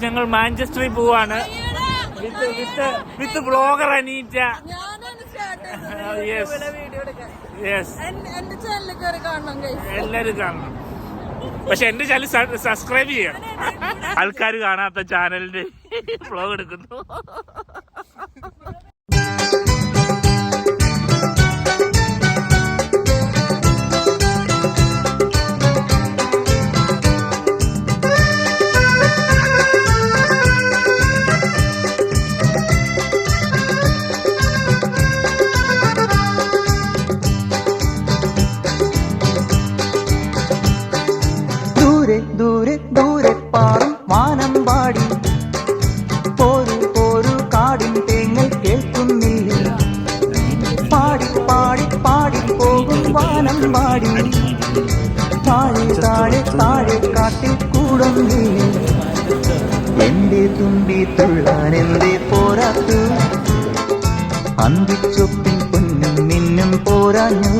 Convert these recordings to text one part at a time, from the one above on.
ഞങ്ങൾ മാഞ്ചസ്റ്ററിൽ പോവാണ് വിത്ത് ബ്ലോഗർ അനീറ്റ. എല്ലാരും കാണണം. പക്ഷെ എന്റെ ചാനൽ സബ്സ്ക്രൈബ് ചെയ്യണം. ആൾക്കാർ കാണാത്ത ചാനലിന്റെ വ്ലോഗ് എടുക്കുന്നു. ദൂരെ ദൂരെ പാറും വാനമ്പാടി പോരു കാടിൻ തേങ്ങൽ കേൾക്കുന്നില്ല. പാടി പാടി പാടി പോകും വാനമ്പാടി താഴെ താഴെ താഴെ കാട്ടിൽ കൂടുന്നില്ല. എന്റെ തുമ്പി തുള്ളാൻ എന്തേ പോരാത്തു? അന്തിച്ചൊപ്പിൻ പൊന്നും മിന്നും പോരാഞ്ഞു.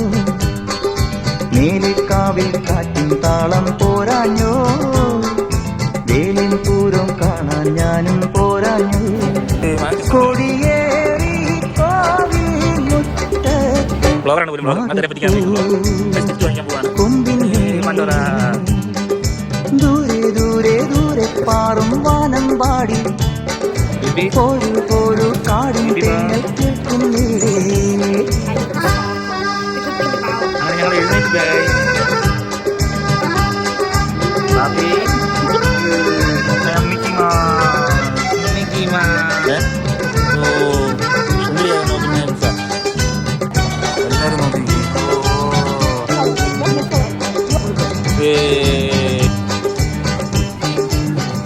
മേലിക്കാവിൽ കാറ്റിൻ താളം പോരാഞ്ഞോ. വേലിൻ പൂരം കാണാൻ ഞാനും പോരാഞ്ഞു. കൊടിയേറി കൊമ്പിൻ ദൂരെ ദൂരെ ദൂരെ പാറും വാനമ്പാടി പോരു കാടിൻ തേങ്ങൽ കേൾക്കുന്നില്ലേ.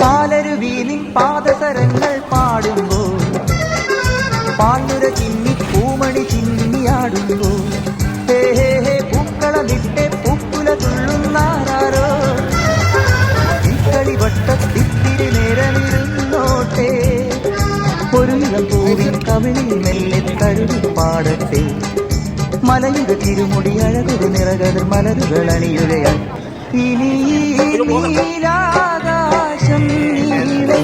പാലരുവിയിലിൻ പാദസരങ്ങൾ പാടുമ്പോൾ പാണ്ടുര ചിന്നി പൂമണി ചിന്നിയാടുമ്പോൾ പൂക്കളമിട്ടെ പൂക്കുല തുള്ളുന്നാരോ. ഈ വട്ടത്തിത്തിരി നേരമിരുന്നോട്ടെ. ഒരു ഇളം പൂവിൻ കവിളിൽ മെല്ലെ തഴുകി പാടട്ടെ. മലയുടെ തിരുമുടി അഴകൊരു നിറകതിർ മലരുകൾ അണിയുകയാൽ ഇനി നീലാകാശം നീളെ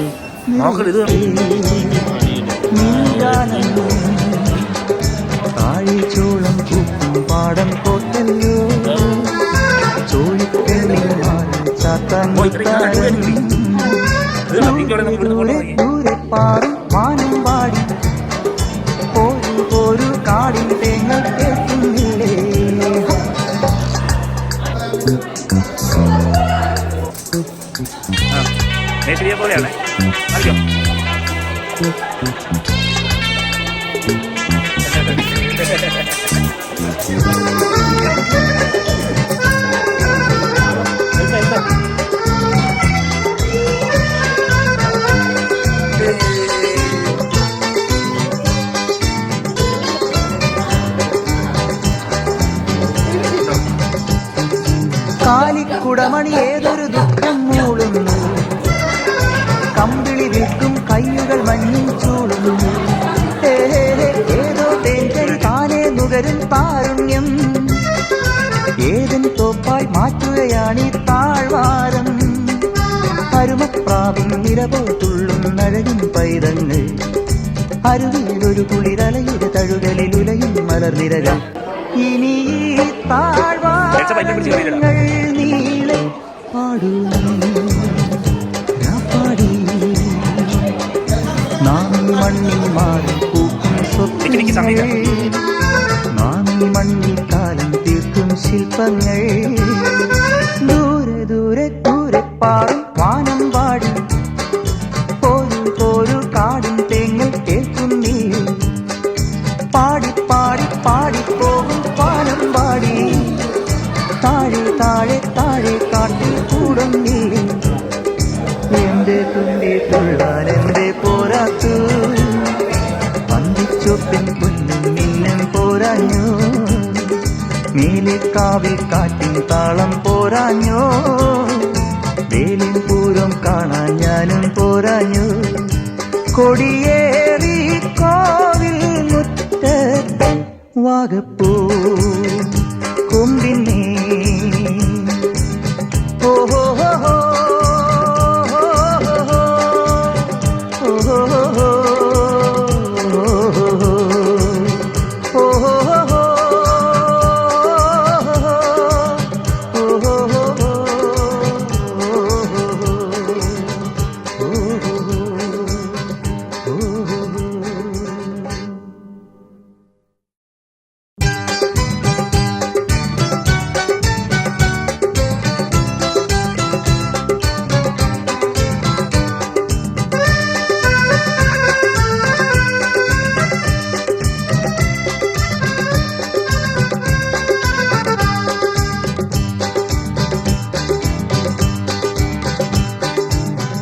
താഴിച്ചോളം പൂക്കും പാടം പോട്ടല്ലോ. ചോഴിക്കണ്ണിൽ ചാത്താൻ ദൂരെ പാറും വാനമ്പാടി പോരു കാടിൻ തേങ്ങൽ കേൾക്കുന്നില്ലേ. പോലെയാണ് കാലിക്കുടമണി ഏതൊരു ദുഃഖം മൂളുന്നു. കമ്പിളി വിൽക്കും കയ്യുകൾ മഞ്ഞിൽ ചൂടുന്നു. ഏതോ തേൻകരി താനേ നുകരും താരുണ്യം. ഏതിൻ തോപ്പായി മാറ്റുകയാണീ താഴ്വാരം. അരുമപ്രാവിൻ നിരപോ തുള്ളും നഴകിൻ പൈതങ്ങൾ. അരുവിയിലൊരു കുളിരലയുടെ തഴുകലിൽ ഉലയും മലർനിരകൾ. ഇനി താഴ്വാരങ്ങൾ നീളെ പാടൂ പാടി. നാം മണ്ണിൽ മാറി പൂക്കും സ്വപ്നങ്ങൾ. നാം മണ്ണിൽ കാലം തീർക്കും ശില്പങ്ങൾ. ദൂരെ ദൂരെ ദൂരെ പാടും വാനമ്പാടി പോരു കാടിൻ തേങ്ങൽ കേൾക്കുന്നില്ലേ. പാടി പാടി പാടി പോകും വാനമ്പാടി താഴെ താഴെ താഴെ കാട്ടിൽ കൂടുന്നില്ലേ. എന്റെ തുമ്പി തുള്ളാൻ എന്റെ പോരാത്തു? അന്തിച്ചൊപ്പിൻ പൊന്നും മിന്നും പോരാഞ്ഞോ. മേലിക്കാവിൽ കാറ്റിൻ താളം പോരാഞ്ഞോ. വേലിൻ പൂരം കാണാൻ ഞാനും പോരാഞ്ഞു. കൊടിയേറി കോവിൽ മുറ്റത്ത് വാഗപ്പൂ കൊമ്പിന്നേ. ഓഹോ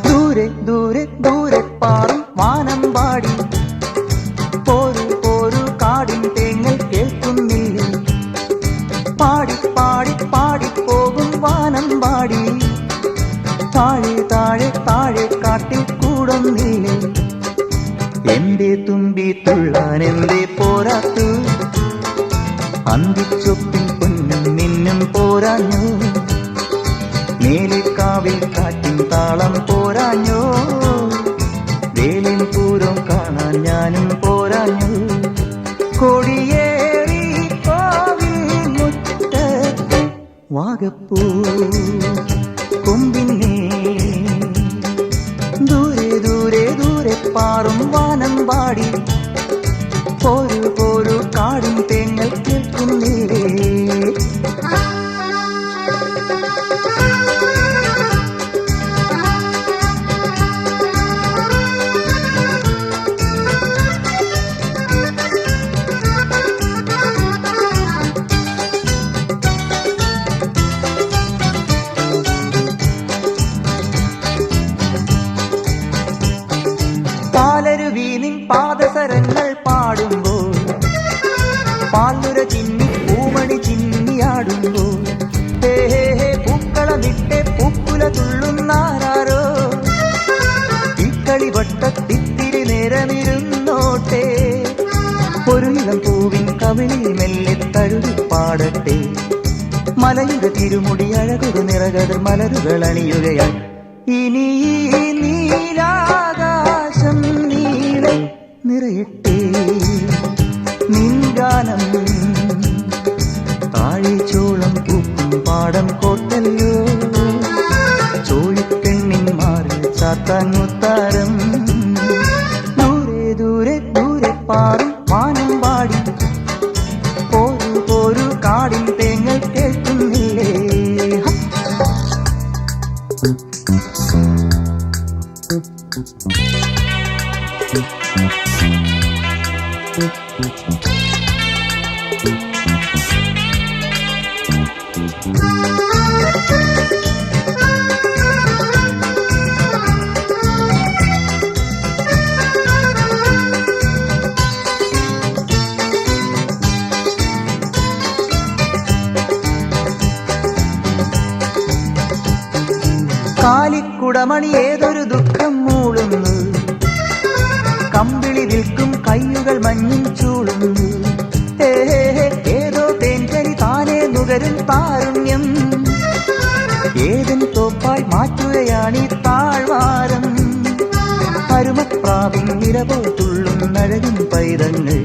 ദൂരെ ദൂരെ പാറും വാനമ്പാടി പോരു പോരു കാടിൻ തേങ്ങൽ കേൾക്കുന്നില്ലേ പാടി പാടി പാടി പോകും വാനമ്പാടി താഴെ താഴെ താഴെ കാട്ടിൽ കൂടുന്നില്ലേ എന്റെ തുമ്പി തുള്ളാൻ എന്തേ പോരാത്തു അന്തിച്ചൊപ്പിൻ പൊന്നും മിന്നും പോരാഞ്ഞു മേലിക്കാവിൽ കാറ്റിൻ താളം പോരാഞ്ഞോ വേലിൻ പൂരം കാണാൻ ഞാനും പോരാഞ്ഞു കൊടിയേറി കോവിൽ മുറ്റത്ത് വാഗപ്പൂ കൊമ്പിന്നേ ദൂരെ ദൂരെ ദൂരെ പാറും വാനമ്പാടി പോരു പോരു കാടും തേങ്ങൽ കേൾക്കുന്നില്ലേ പാലരുവീനിൻ പാദസരങ്ങൾ പാടുമ്പോൾ പാലുര ചിന്നി പൂമണി ചിന്നിയാടുമ്പോൾ ഹേ ഹേ ഹേ പൂക്കളമിട്ടെ പൂക്കുല തുള്ളുന്നാരോ ഇക്കളി വട്ടത്തിത്തിരി നേരമിരുന്നോട്ടെ ഒരു ഇളം പൂവിൻ കവിളിൽ മെല്ലെ തഴുകി പാടട്ടെ മലയുടെ തിരുമുടി അഴകൊരു നിറകതിർ മലരുകൾ അണിയുകയാൽ ഇനി നീലാകാശം നീളെ നിറയട്ടെ നിൻഗാനം താഴിച്ചോളം പൂക്കും പാടം കോട്ടല്ലോ ചോഴിപ്പെണ്ണിൻ മാറിൽ ചാത്താൻ മുത്താരം ദൂരെ ദൂരെ ദൂരെ പാറും വാനമ്പാടി പോരു പോരു കാടിൻ തേങ്ങൽ കേൾക്കുന്നില്ലേ കാലിക്കുടമണി ഏതൊരു ദുഃഖം മൂളുന്നു കമ്പിളി നിൽക്കും കയ്യുകൾ മഞ്ഞിൻ ചൂളുന്നു ഏതോ തേൻകരി താനേ നുകരും താരുണ്യം ഏതൻ തോപ്പായി മാറ്റുകയാണീ താഴ്വാരം അരുമപ്രാവിൻ നിരപോ തുള്ളും നഴകിൻ പൈതങ്ങൾ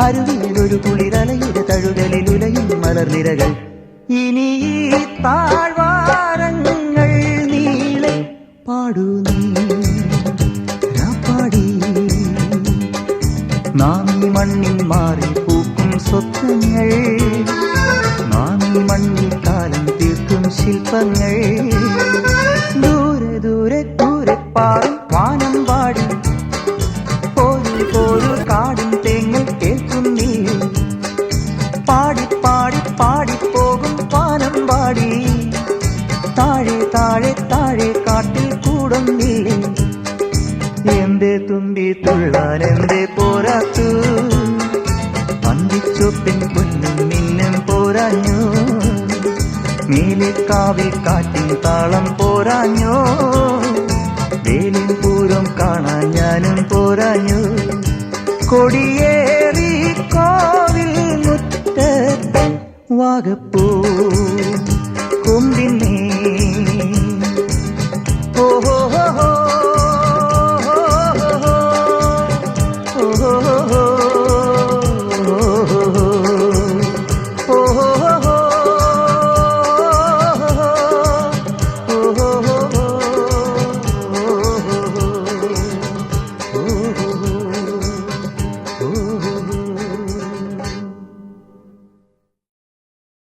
അരുവിയിലൊരു കുളിരലയുടെ തഴുകലിൽ ഉലയും മലർനിരകൾ ഇനി ഈ താഴ്വാരങ്ങൾ നീളെ പാടൂ നീ രാപ്പാടി നാം ഈ മണ്ണിൽ മാറി പൂക്കും സ്വപ്നങ്ങൾ നാം ഈ മണ്ണിൽ കാലം തീർക്കും ശില്പങ്ങൾ ദൂരെ ദൂരെ ദൂരെ പാറും വാനമ്പാടി പോരു പോരു കാടും തേങ്ങൽ കേൾക്കുന്നീ പാടി പാടി പാടി പോകും വാനമ്പാടി താഴെ താഴെ താഴെ കാട്ടിൽ കൂടുന്നില്ലേ എന്റെ തുമ്പി തുള്ളാൻ എന്തേ പോരാത്തു അന്തിച്ചൊപ്പിൻ പൊന്നും മിന്നും പോരാഞ്ഞു മേലിക്കാവിൽ കാറ്റിൻ താളം പോരാഞ്ഞോ വേലിൻ പൂരം കാണാൻ ഞാനും പോരാഞ്ഞു കൊടിയേറി കോവിൽ മുറ്റത്ത് വാഗപ്പൂ കൊമ്പിന്നേ ഓഹോ